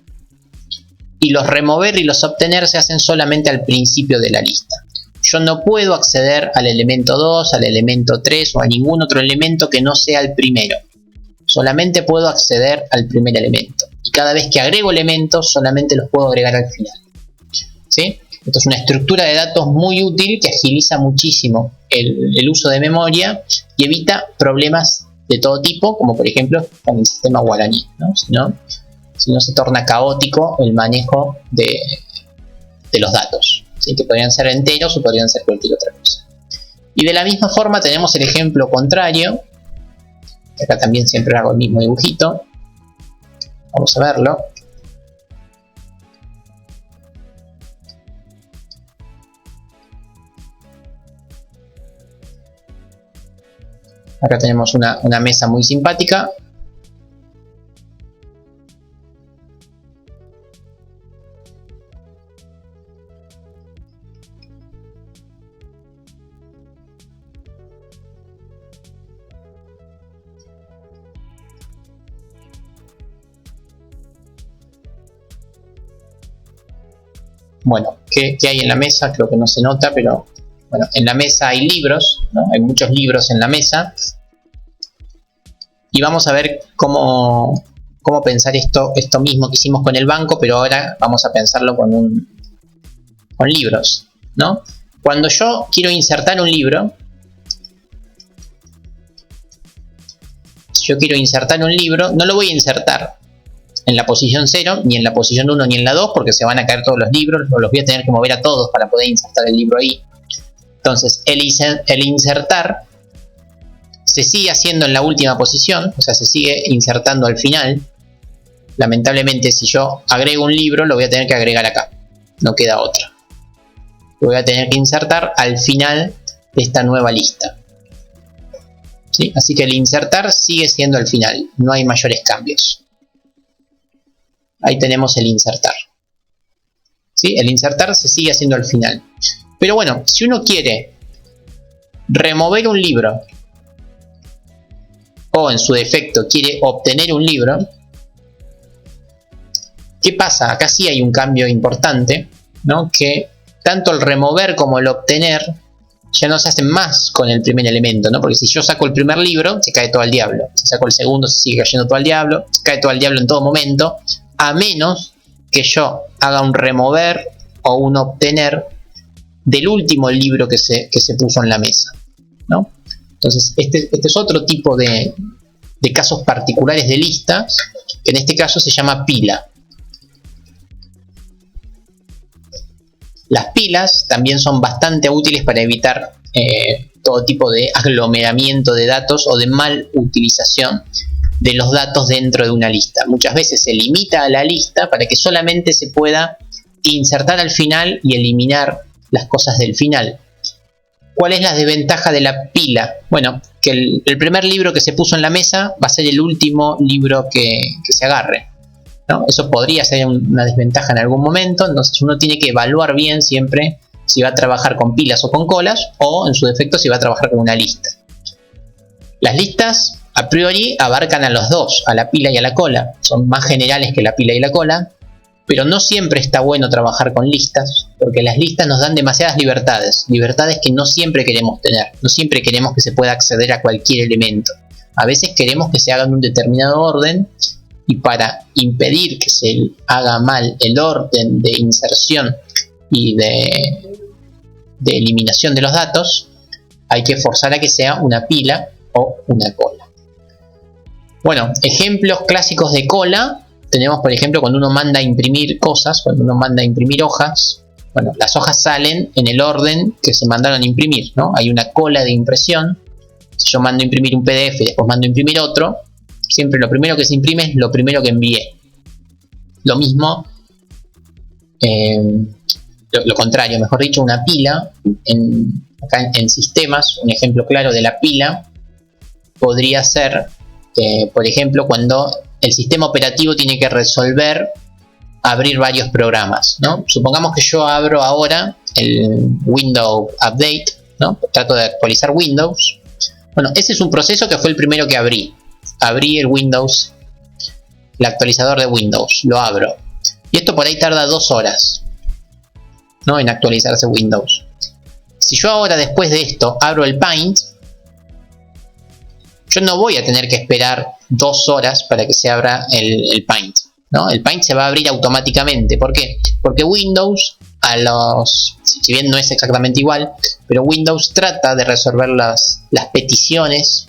y los remover y los obtener se hacen solamente al principio de la lista. Yo no puedo acceder al elemento 2, al elemento 3 o a ningún otro elemento que no sea el primero. Solamente puedo acceder al primer elemento. Y cada vez que agrego elementos, solamente los puedo agregar al final. ¿Sí? Esto es una estructura de datos muy útil que agiliza muchísimo el uso de memoria y evita problemas de todo tipo, como por ejemplo con el sistema guaraní, ¿no? Si no se torna caótico el manejo de los datos, ¿sí? Que podrían ser enteros o podrían ser cualquier otra cosa. Y de la misma forma tenemos el ejemplo contrario. Acá también siempre hago el mismo dibujito. Vamos a verlo. Acá tenemos una mesa muy simpática. Bueno, ¿qué hay en la mesa? Creo que no se nota, pero bueno, en la mesa hay libros, ¿no? Hay muchos libros en la mesa. Y vamos a ver cómo pensar esto mismo que hicimos con el banco, pero ahora vamos a pensarlo con libros, ¿no? Cuando yo quiero insertar un libro, si yo quiero insertar un libro, no lo voy a insertar en la posición 0, ni en la posición 1, ni en la 2, porque se van a caer todos los libros, o los voy a tener que mover a todos para poder insertar el libro ahí. Entonces, el insertar se sigue haciendo en la última posición, o sea, se sigue insertando al final. Lamentablemente, si yo agrego un libro, lo voy a tener que agregar acá. No queda otra. Lo voy a tener que insertar al final de esta nueva lista. ¿Sí? Así que el insertar sigue siendo al final. No hay mayores cambios. Ahí tenemos el insertar. ¿Sí? El insertar se sigue haciendo al final. Pero bueno, si uno quiere remover un libro, o en su defecto quiere obtener un libro, ¿qué pasa? Acá sí hay un cambio importante, ¿no? Que tanto el remover como el obtener ya no se hacen más con el primer elemento, ¿no? Porque si yo saco el primer libro, se cae todo al diablo. Si saco el segundo, se sigue cayendo todo al diablo. Se cae todo al diablo en todo momento, a menos que yo haga un remover o un obtener del último libro que se puso en la mesa, ¿no? Entonces, este es otro tipo de casos particulares de lista, que en este caso se llama pila. Las pilas también son bastante útiles para evitar todo tipo de aglomeramiento de datos o de mal utilización de los datos dentro de una lista. Muchas veces se limita a la lista para que solamente se pueda insertar al final y eliminar las cosas del final. ¿Cuál es la desventaja de la pila? Bueno, que el primer libro que se puso en la mesa va a ser el último libro que se agarre, ¿no? Eso podría ser una desventaja en algún momento. Entonces uno tiene que evaluar bien siempre si va a trabajar con pilas o con colas, o en su defecto si va a trabajar con una lista. Las listas a priori abarcan a los dos, a la pila y a la cola. Son más generales que la pila y la cola, pero no siempre está bueno trabajar con listas, porque las listas nos dan demasiadas libertades que no siempre queremos tener. No siempre queremos que se pueda acceder a cualquier elemento. A veces queremos que se haga en un determinado orden, y para impedir que se haga mal el orden de inserción y de eliminación de los datos, hay que forzar a que sea una pila o una cola. Bueno, ejemplos clásicos de cola tenemos, por ejemplo, cuando uno manda a imprimir cosas, cuando uno manda a imprimir hojas. Bueno, las hojas salen en el orden que se mandaron a imprimir, ¿no? Hay una cola de impresión. Si yo mando a imprimir un PDF y después mando a imprimir otro, siempre lo primero que se imprime es lo primero que envié. Lo mismo, lo contrario, mejor dicho, una pila. Acá en sistemas, un ejemplo claro de la pila podría ser, por ejemplo, cuando el sistema operativo tiene que resolver abrir varios programas, ¿no? Supongamos que yo abro ahora el Windows Update, ¿no? Trato de actualizar Windows. Bueno, ese es un proceso que fue el primero que abrí. Abrí el Windows, el actualizador de Windows, lo abro. Y esto por ahí tarda 2 horas, ¿no? En actualizarse Windows. Si yo ahora, después de esto, abro el Paint, yo no voy a tener que esperar 2 horas para que se abra el Paint, ¿no? El Paint se va a abrir automáticamente. ¿Por qué? Porque Windows, si bien no es exactamente igual, pero Windows trata de resolver las peticiones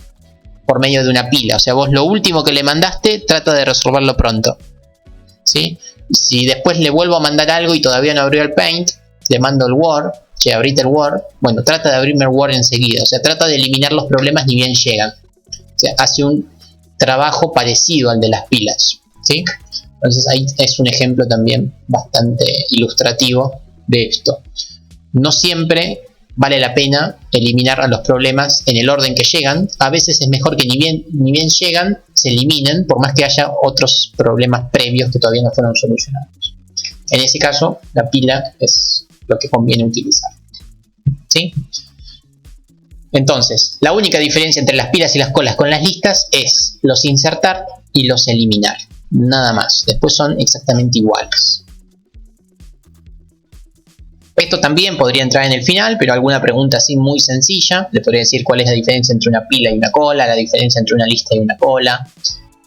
por medio de una pila. O sea, vos lo último que le mandaste, trata de resolverlo pronto, ¿sí? Si después le vuelvo a mandar algo y todavía no abrió el Paint, le mando el Word, che, abrite el Word. Bueno, trata de abrirme el Word enseguida. O sea, trata de eliminar los problemas ni bien llegan. O sea, hace un trabajo parecido al de las pilas, ¿sí? Entonces ahí es un ejemplo también bastante ilustrativo de esto. No siempre vale la pena eliminar a los problemas en el orden que llegan. A veces es mejor que ni bien llegan, se eliminen, por más que haya otros problemas previos que todavía no fueron solucionados. En ese caso, la pila es lo que conviene utilizar, ¿sí? Entonces, la única diferencia entre las pilas y las colas con las listas es los insertar y los eliminar. Nada más. Después son exactamente iguales. Esto también podría entrar en el final, pero alguna pregunta así muy sencilla. Le podría decir cuál es la diferencia entre una pila y una cola, la diferencia entre una lista y una cola,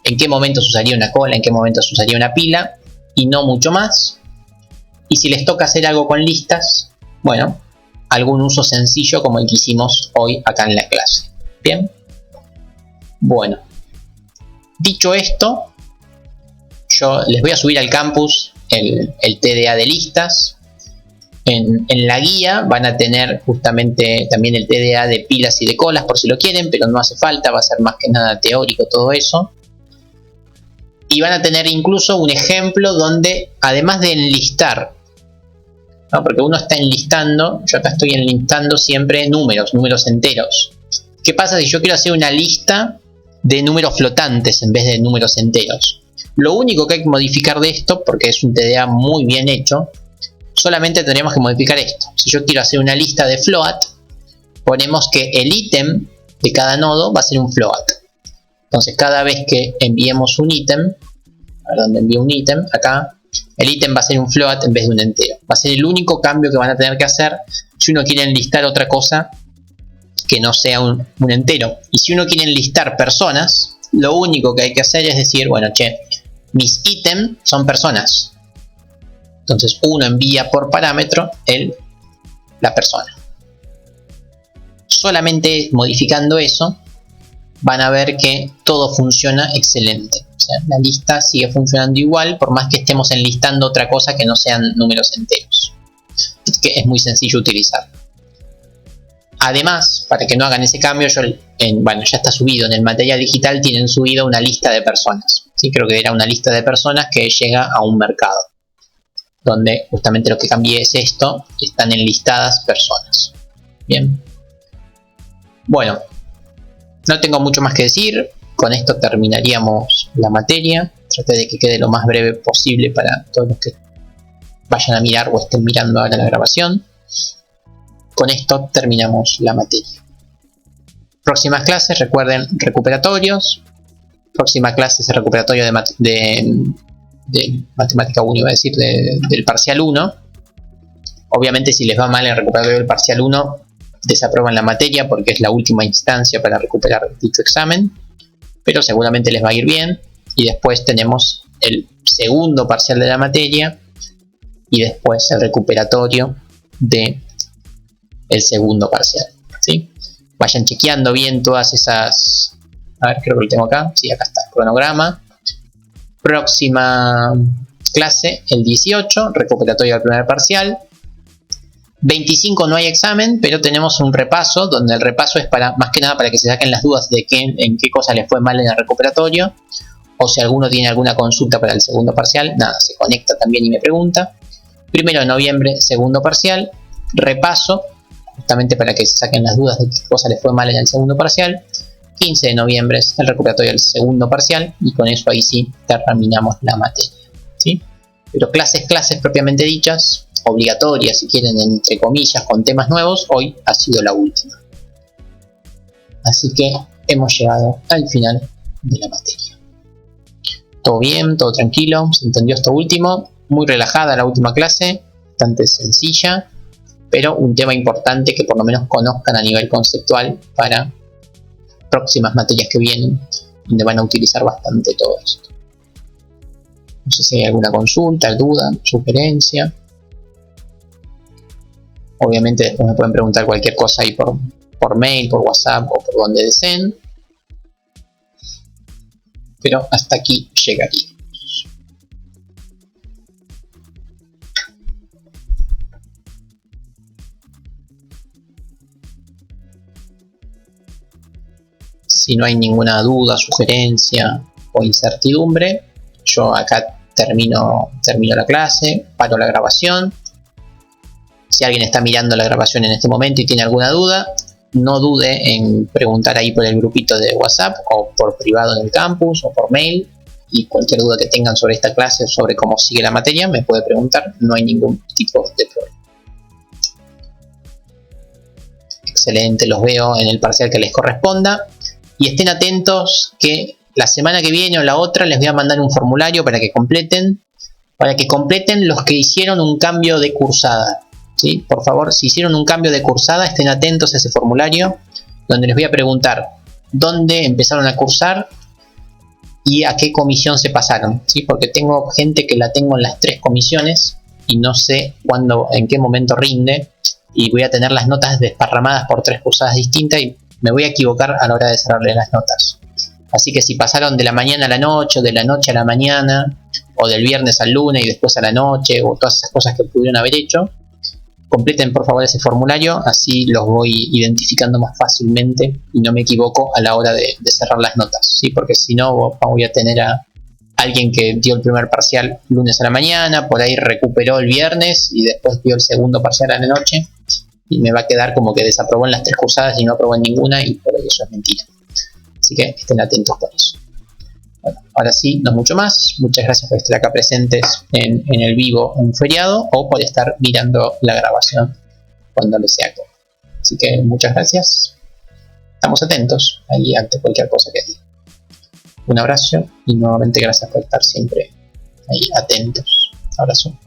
en qué momento se usaría una cola, en qué momento se usaría una pila, y no mucho más. Y si les toca hacer algo con listas, bueno, algún uso sencillo como el que hicimos hoy acá en la clase. Bien. Bueno, dicho esto, yo les voy a subir al campus el TDA de listas. En la guía van a tener justamente también el TDA de pilas y de colas por si lo quieren, pero no hace falta, va a ser más que nada teórico todo eso. Y van a tener incluso un ejemplo donde, además de enlistar, ¿no? Porque uno está enlistando, yo acá estoy enlistando siempre números enteros. ¿Qué pasa si yo quiero hacer una lista de números flotantes en vez de números enteros? Lo único que hay que modificar de esto, porque es un TDA muy bien hecho, solamente tendríamos que modificar esto. Si yo quiero hacer una lista de float, ponemos que el ítem de cada nodo va a ser un float. Entonces cada vez que enviemos un ítem, a ver dónde envío un ítem, acá, el ítem va a ser un float en vez de un entero. Va a ser el único cambio que van a tener que hacer si uno quiere enlistar otra cosa que no sea un entero. Y si uno quiere enlistar personas, lo único que hay que hacer es decir, bueno, che, mis ítems son personas. Entonces uno envía por parámetro la persona. Solamente modificando eso van a ver que todo funciona excelente. O sea, la lista sigue funcionando igual por más que estemos enlistando otra cosa que no sean números enteros. Es que es muy sencillo utilizar. Además, para que no hagan ese cambio, bueno, ya está subido en el material digital, tienen subido una lista de personas. ¿Sí? Creo que era una lista de personas que llega a un mercado, donde justamente lo que cambié es esto, están enlistadas personas. Bien. Bueno, no tengo mucho más que decir, con esto terminaríamos la materia. Traté de que quede lo más breve posible para todos los que vayan a mirar o estén mirando ahora la grabación. Con esto terminamos la materia. Próximas clases, recuerden, recuperatorios. Próxima clase es el recuperatorio de matemática 1, iba a decir, del parcial 1. Obviamente si les va mal en el recuperatorio del parcial 1, desaprueban la materia porque es la última instancia para recuperar dicho examen, pero seguramente les va a ir bien. Y después tenemos el segundo parcial de la materia y después el recuperatorio del segundo parcial, ¿sí? Vayan chequeando bien todas esas. A ver, creo que lo tengo acá. Sí, acá está el cronograma. Próxima clase, el 18, recuperatorio del primer parcial. 25 no hay examen, pero tenemos un repaso, donde el repaso es más que nada para que se saquen las dudas de en qué cosa les fue mal en el recuperatorio, o si alguno tiene alguna consulta para el segundo parcial, nada, se conecta también y me pregunta. 1 de noviembre, segundo parcial, repaso, justamente para que se saquen las dudas de qué cosa les fue mal en el segundo parcial. 15 de noviembre es el recuperatorio del segundo parcial, y con eso ahí sí terminamos la materia, ¿sí? Pero clases propiamente dichas, obligatorias si quieren, entre comillas, con temas nuevos, hoy ha sido la última. Así que hemos llegado al final de la materia. Todo bien, todo tranquilo, se entendió esto último, muy relajada la última clase, bastante sencilla, pero un tema importante que por lo menos conozcan a nivel conceptual para próximas materias que vienen, donde van a utilizar bastante todo esto. No sé si hay alguna consulta, duda, sugerencia. Obviamente después me pueden preguntar cualquier cosa ahí por mail, por WhatsApp o por donde deseen. pero hasta aquí llegaría. Si no hay ninguna duda, sugerencia o incertidumbre, yo acá termino la clase, paro la grabación. Si alguien está mirando la grabación en este momento y tiene alguna duda, no dude en preguntar ahí por el grupito de WhatsApp o por privado en el campus o por mail, y cualquier duda que tengan sobre esta clase o sobre cómo sigue la materia me puede preguntar, no hay ningún tipo de problema. Excelente, los veo en el parcial que les corresponda. Y estén atentos que la semana que viene o la otra les voy a mandar un formulario para que completen los que hicieron un cambio de cursada. ¿Sí? Por favor, si hicieron un cambio de cursada, estén atentos a ese formulario donde les voy a preguntar dónde empezaron a cursar y a qué comisión se pasaron. ¿Sí? Porque tengo gente que la tengo en las 3 comisiones y no sé cuándo, en qué momento rinde, y voy a tener las notas desparramadas por 3 cursadas distintas y me voy a equivocar a la hora de cerrarle las notas. Así que si pasaron de la mañana a la noche, o de la noche a la mañana, o del viernes al lunes y después a la noche, o todas esas cosas que pudieron haber hecho, completen por favor ese formulario, así los voy identificando más fácilmente y no me equivoco a la hora de cerrar las notas, ¿sí? Porque si no voy a tener a alguien que dio el primer parcial lunes a la mañana, por ahí recuperó el viernes y después dio el segundo parcial a la noche, y me va a quedar como que desaprobó en las 3 cursadas y no aprobó en ninguna, y por eso es mentira. Así que estén atentos por eso. Bueno, ahora sí, no mucho más. Muchas gracias por estar acá presentes en el vivo un feriado, o por estar mirando la grabación cuando les sea cómodo. Así que muchas gracias. Estamos atentos ahí ante cualquier cosa que diga. Un abrazo y nuevamente gracias por estar siempre ahí atentos. Abrazo.